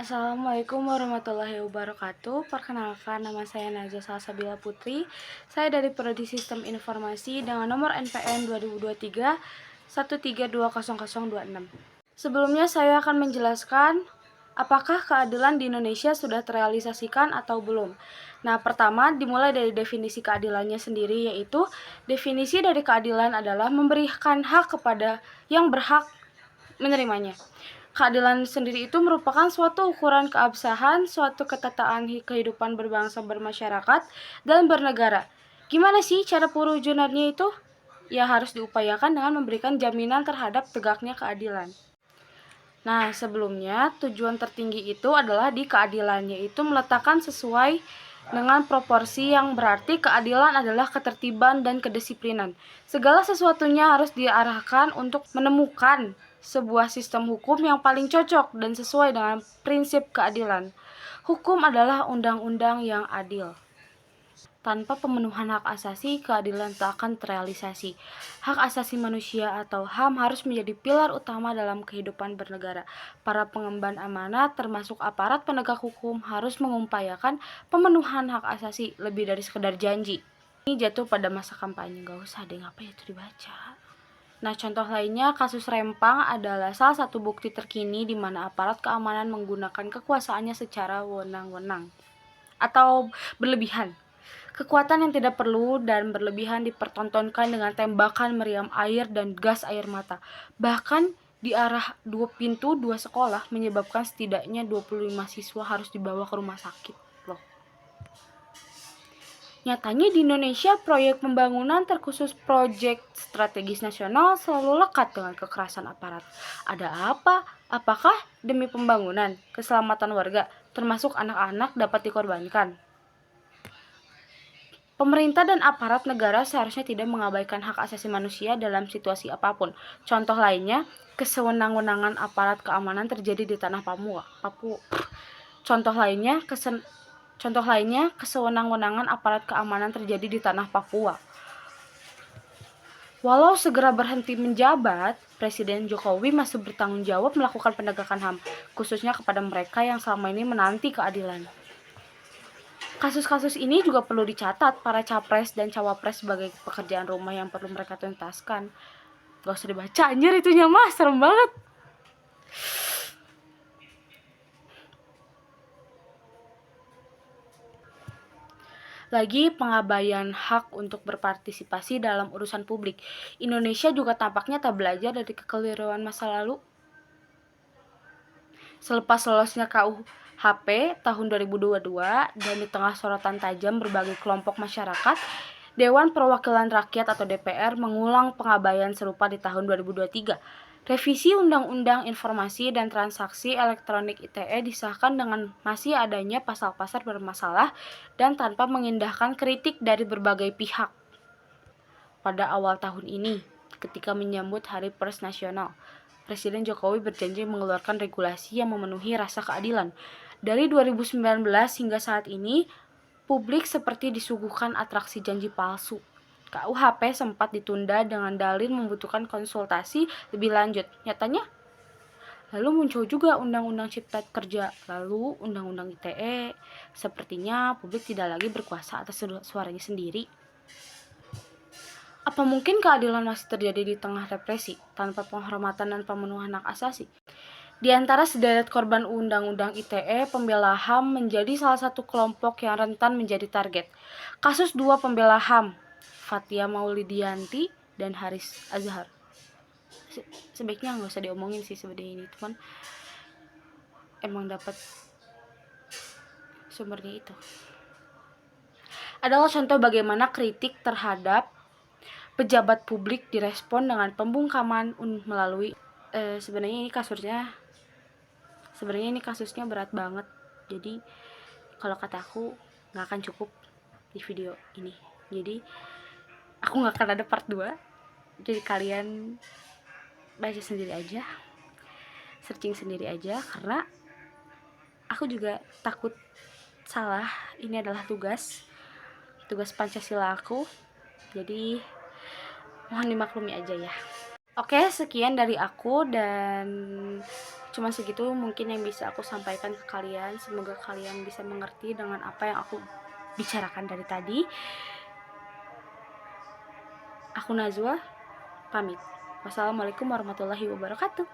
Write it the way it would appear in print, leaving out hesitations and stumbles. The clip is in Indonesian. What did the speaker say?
Assalamualaikum warahmatullahi wabarakatuh. Perkenalkan, nama saya Najwa Salsabila Putri. Saya dari Prodi Sistem Informasi dengan nomor NPM 2023 1320026. Sebelumnya saya akan menjelaskan apakah keadilan di Indonesia sudah terrealisasikan atau belum. Nah, pertama dimulai dari definisi keadilannya sendiri, yaitu definisi dari keadilan adalah memberikan hak kepada yang berhak menerimanya. Keadilan sendiri itu merupakan suatu ukuran keabsahan, suatu ketataan kehidupan berbangsa, bermasyarakat, dan bernegara. Gimana sih cara perwujudannya itu? Ya harus diupayakan dengan memberikan jaminan terhadap tegaknya keadilan. Nah, sebelumnya tujuan tertinggi itu adalah di keadilannya itu meletakkan sesuai dengan proporsi, yang berarti keadilan adalah ketertiban dan kedisiplinan. Segala sesuatunya harus diarahkan untuk menemukan sebuah sistem hukum yang paling cocok dan sesuai dengan prinsip keadilan. Hukum adalah undang-undang yang adil. Tanpa pemenuhan hak asasi, keadilan tak akan terrealisasi. Hak asasi manusia atau HAM harus menjadi pilar utama dalam kehidupan bernegara. Para pengemban amanat, termasuk aparat penegak hukum, harus mengupayakan pemenuhan hak asasi lebih dari sekedar janji. Ini jatuh pada masa kampanye, gak usah deh, ngapain itu dibaca. Nah, contoh lainnya, kasus Rempang adalah salah satu bukti terkini di mana aparat keamanan menggunakan kekuasaannya secara wewenang-wenang atau berlebihan. Kekuatan yang tidak perlu dan berlebihan dipertontonkan dengan tembakan meriam air dan gas air mata. Bahkan di arah 2 pintu 2 sekolah menyebabkan setidaknya 25 siswa harus dibawa ke rumah sakit. Loh. Nyatanya di Indonesia proyek pembangunan terkhusus proyek strategis nasional selalu lekat dengan kekerasan aparat. Ada apa? Apakah demi pembangunan, keselamatan warga, termasuk anak-anak dapat dikorbankan? Pemerintah dan aparat negara seharusnya tidak mengabaikan hak asasi manusia dalam situasi apapun. Contoh lainnya, kesewenang-wenangan aparat keamanan terjadi di tanah Papua. Contoh lainnya, kesewenang-wenangan aparat keamanan terjadi di tanah Papua. Walau segera berhenti menjabat, Presiden Jokowi masih bertanggung jawab melakukan penegakan HAM, khususnya kepada mereka yang selama ini menanti keadilan. Kasus-kasus ini juga perlu dicatat para capres dan cawapres sebagai pekerjaan rumah yang perlu mereka tuntaskan. Gak usah dibaca, anjir itunya mah serem banget. Lagi pengabaian hak untuk berpartisipasi dalam urusan publik. Indonesia juga tampaknya tak belajar dari kekeliruan masa lalu. Selepas lolosnya KUHP tahun 2022 dan di tengah sorotan tajam berbagai kelompok masyarakat, Dewan Perwakilan Rakyat atau DPR mengulang pengabaian serupa di tahun 2023. Revisi Undang-Undang Informasi dan Transaksi Elektronik ITE disahkan dengan masih adanya pasal-pasal bermasalah dan tanpa mengindahkan kritik dari berbagai pihak. Pada awal tahun ini, ketika menyambut Hari Pers Nasional, Presiden Jokowi berjanji mengeluarkan regulasi yang memenuhi rasa keadilan. Dari 2019 hingga saat ini, publik seperti disuguhkan atraksi janji palsu. KUHP sempat ditunda dengan dalil membutuhkan konsultasi lebih lanjut. Nyatanya, lalu muncul juga Undang-Undang Cipta Kerja, lalu Undang-Undang ITE. Sepertinya publik tidak lagi berkuasa atas suaranya sendiri. Apa mungkin keadilan masih terjadi di tengah represi, tanpa penghormatan dan pemenuhan hak asasi? Di antara sederet korban Undang-Undang ITE, pembela HAM menjadi salah satu kelompok yang rentan menjadi target. Kasus 2 pembela HAM, Fathia Maulidiyanti dan Haris Azhar. Sebaiknya nggak usah diomongin sih sebenarnya ini, cuman emang dapat sumbernya itu. Adalah contoh bagaimana kritik terhadap pejabat publik direspon dengan pembungkaman melalui sebenarnya ini kasusnya berat banget. Jadi kalau kata aku nggak akan cukup di video ini. Jadi aku nggak akan ada part 2. Jadi kalian baca sendiri aja, searching sendiri aja, karena aku juga takut salah. Ini adalah tugas Pancasila aku. Jadi mohon dimaklumi aja ya. Oke, sekian dari aku dan Cuma segitu mungkin yang bisa aku sampaikan ke kalian. Semoga kalian bisa mengerti dengan apa yang aku bicarakan dari tadi. Aku Najwa, pamit. Wassalamualaikum warahmatullahi wabarakatuh.